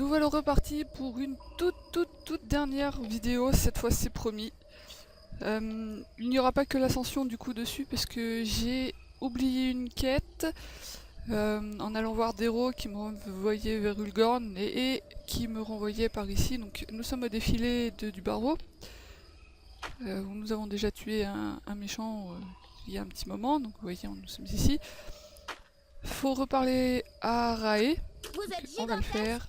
Nous voilà repartis pour une toute dernière vidéo, cette fois c'est promis. Il n'y aura pas que l'ascension du coup dessus parce que j'ai oublié une quête en allant voir Dero qui me renvoyait vers Ulgorn et qui me renvoyait par ici. Donc nous sommes au défilé du barreau où nous avons déjà tué un méchant il y a un petit moment, donc vous voyez nous sommes ici. Faut reparler à Rae, on va le faire.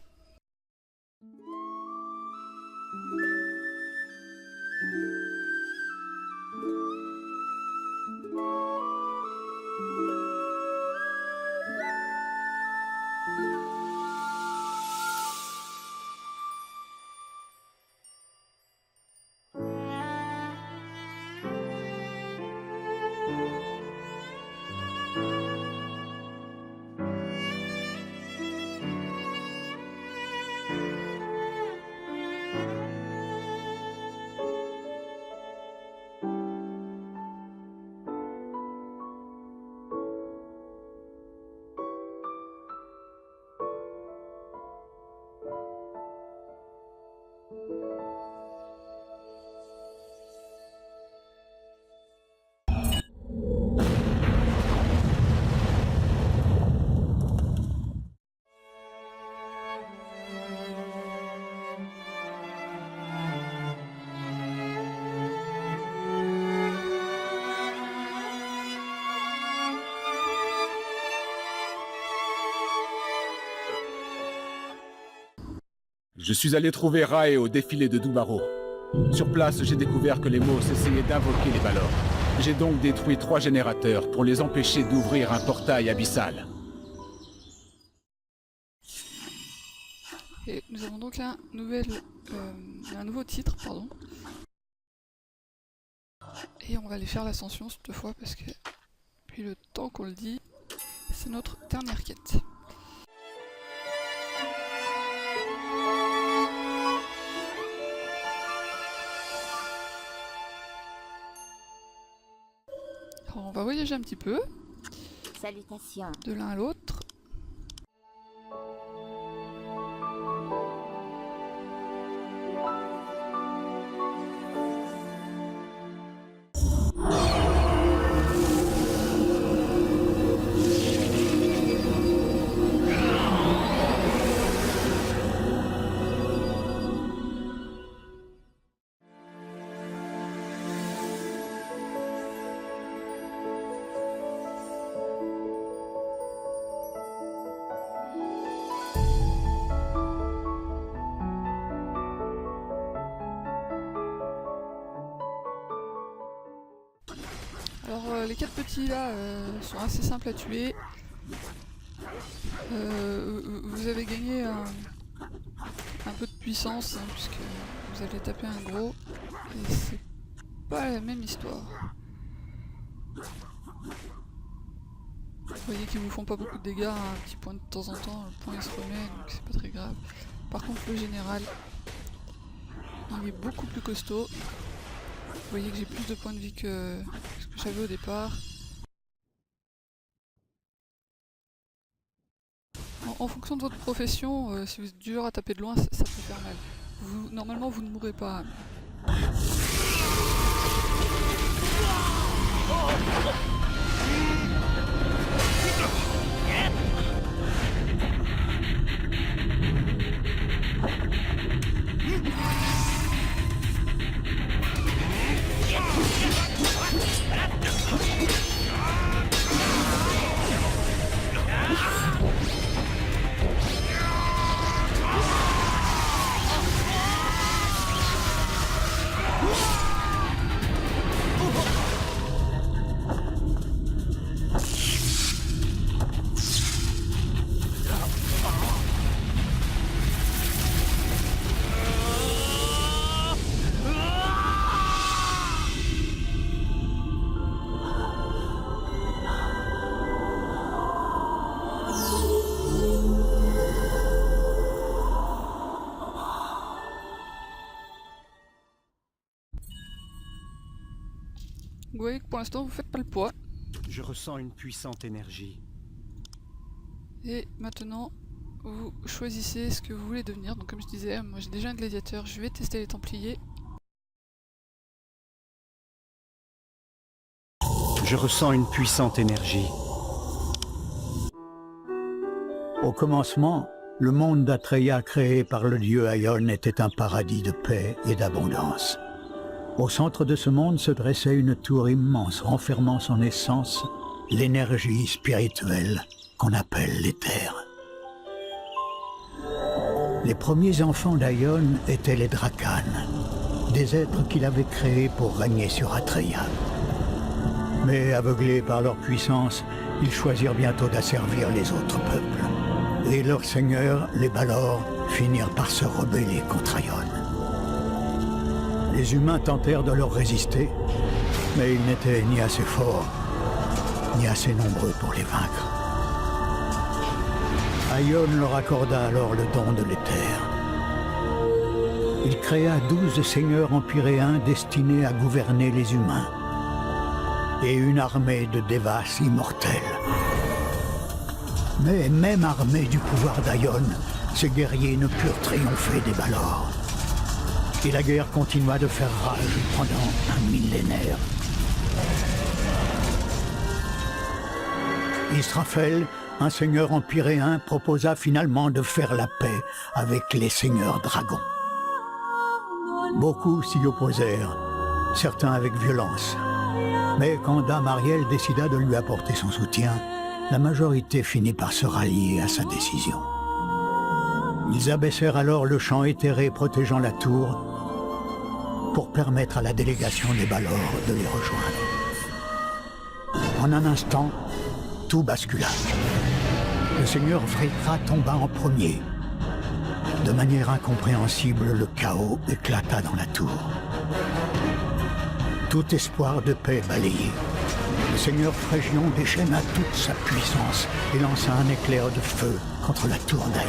Je suis allé trouver Rae au défilé de Dubaro. Sur place, j'ai découvert que les Mos essayaient d'invoquer les Balor. J'ai donc détruit 3 générateurs pour les empêcher d'ouvrir un portail abyssal. Et nous avons donc un nouveau titre, pardon. Et on va aller faire l'ascension cette fois parce que depuis le temps qu'on le dit, c'est notre dernière quête. Alors on va voyager un petit peu. Salutations. De l'un à l'autre. Alors les 4 petits là sont assez simples à tuer. Vous avez gagné un peu de puissance hein, puisque vous allez taper un gros et c'est pas la même histoire. Vous voyez qu'ils vous font pas beaucoup de dégâts, hein, un petit point de temps en temps, le point il se remet donc c'est pas très grave. Par contre le général il est beaucoup plus costaud. Vous voyez que j'ai plus de points de vie que ce que j'avais au départ. En fonction de votre profession, si vous êtes dur à taper de loin, ça peut faire mal. Normalement, vous ne mourrez pas. Vous voyez que pour l'instant, vous faites pas le poids. Je ressens une puissante énergie. Et maintenant, vous choisissez ce que vous voulez devenir. Donc comme je disais, moi j'ai déjà un gladiateur, je vais tester les Templiers. Je ressens une puissante énergie. Au commencement, le monde d'Atreya créé par le dieu Aion était un paradis de paix et d'abondance. Au centre de ce monde se dressait une tour immense renfermant son essence, l'énergie spirituelle qu'on appelle l'éther. Les premiers enfants d'Aion étaient les Drakanes, des êtres qu'il avait créés pour régner sur Atreya. Mais aveuglés par leur puissance, ils choisirent bientôt d'asservir les autres peuples. Et leurs seigneurs, les Balor, finirent par se rebeller contre Aion. Les humains tentèrent de leur résister, mais ils n'étaient ni assez forts, ni assez nombreux pour les vaincre. Aion leur accorda alors le don de l'éther. Il créa 12 seigneurs empyréens destinés à gouverner les humains, et une armée de Devas immortels. Mais même armés du pouvoir d'Aion, ces guerriers ne purent triompher des Balor. Et la guerre continua de faire rage pendant un millénaire. Israfel, un seigneur empyréen, proposa finalement de faire la paix avec les seigneurs dragons. Beaucoup s'y opposèrent, certains avec violence. Mais quand Dame Ariel décida de lui apporter son soutien, la majorité finit par se rallier à sa décision. Ils abaissèrent alors le champ éthéré protégeant la tour pour permettre à la délégation des Balor de les rejoindre. En un instant, tout bascula. Le seigneur Vritra tomba en premier. De manière incompréhensible, le chaos éclata dans la tour. Tout espoir de paix balayé. Le seigneur Phrégion déchaîna toute sa puissance et lança un éclair de feu contre la tour d'Aion.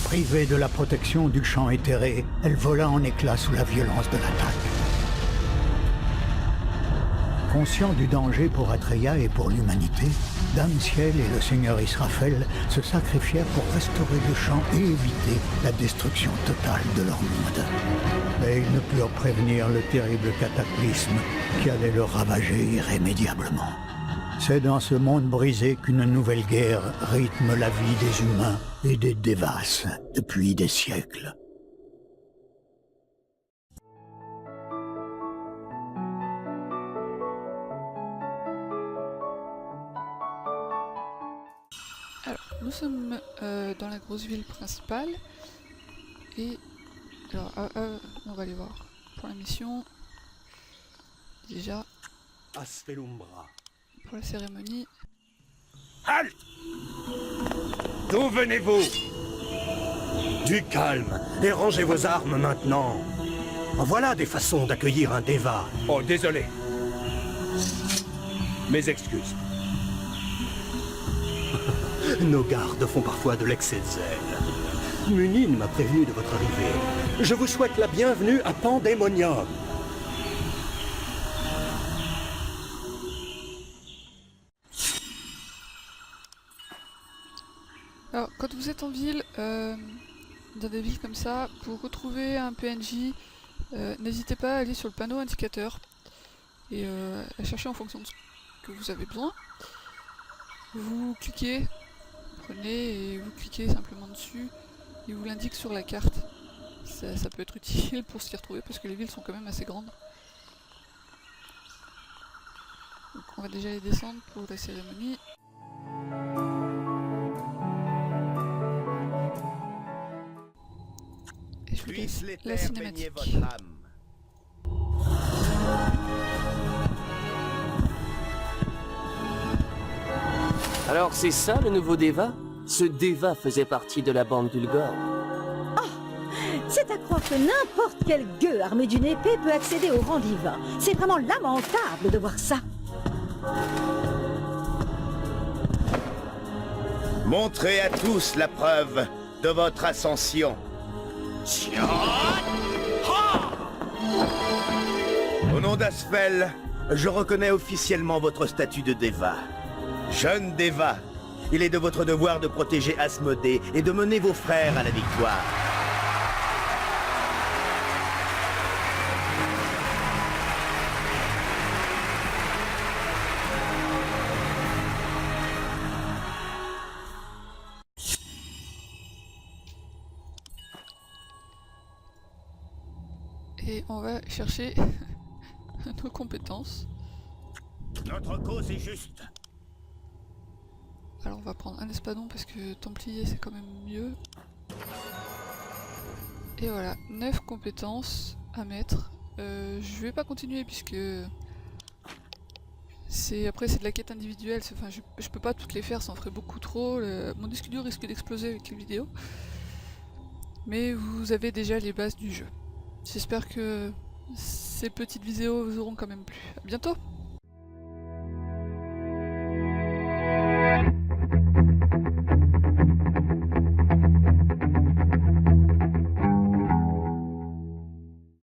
Privée de la protection du champ éthéré, elle vola en éclats sous la violence de l'attaque. Conscients du danger pour Atreya et pour l'humanité, Dame Ciel et le seigneur Israfel se sacrifièrent pour restaurer le champ et éviter la destruction totale de leur monde. Mais ils ne purent prévenir le terrible cataclysme qui allait le ravager irrémédiablement. C'est dans ce monde brisé qu'une nouvelle guerre rythme la vie des humains et des Devas depuis des siècles. Alors, nous sommes dans la grosse ville principale et alors on va aller voir pour la mission déjà Aspelumbra. pour la cérémonie. Halte! D'où venez-vous? Du calme, et rangez vos armes maintenant. Voilà des façons d'accueillir un Deva. Oh, désolé. Mes excuses. Nos gardes font parfois de l'excès de zèle. Munin m'a prévenu de votre arrivée. Je vous souhaite la bienvenue à Pandémonium. Alors, quand vous êtes en ville, dans des villes comme ça, pour retrouver un PNJ, n'hésitez pas à aller sur le panneau indicateur et à chercher en fonction de ce que vous avez besoin. Vous cliquez, prenez et vous cliquez simplement dessus, il vous l'indique sur la carte. Ça peut être utile pour s'y retrouver parce que les villes sont quand même assez grandes. Donc on va déjà les descendre pour la cérémonie. Et je vous laisse la cinématique. Alors c'est ça le nouveau Deva? Ce Deva faisait partie de la bande d'Ulgor. C'est à croire que n'importe quel gueux armé d'une épée peut accéder au rang divin. C'est vraiment lamentable de voir ça. Montrez à tous la preuve de votre ascension. Au nom d'Asfel, je reconnais officiellement votre statut de Deva. Jeune Deva, Il est de votre devoir de protéger Asmodée et de mener vos frères à la victoire. Et on va chercher nos compétences. Notre cause est juste. Alors on va prendre un espadon parce que Templier c'est quand même mieux. Et voilà, 9 compétences à mettre. Je vais pas continuer puisque après c'est de la quête individuelle, enfin je peux pas toutes les faire, ça en ferait beaucoup trop. Mon disque dur risque d'exploser avec les vidéos. Mais vous avez déjà les bases du jeu. J'espère que ces petites vidéos vous auront quand même plu. À bientôt!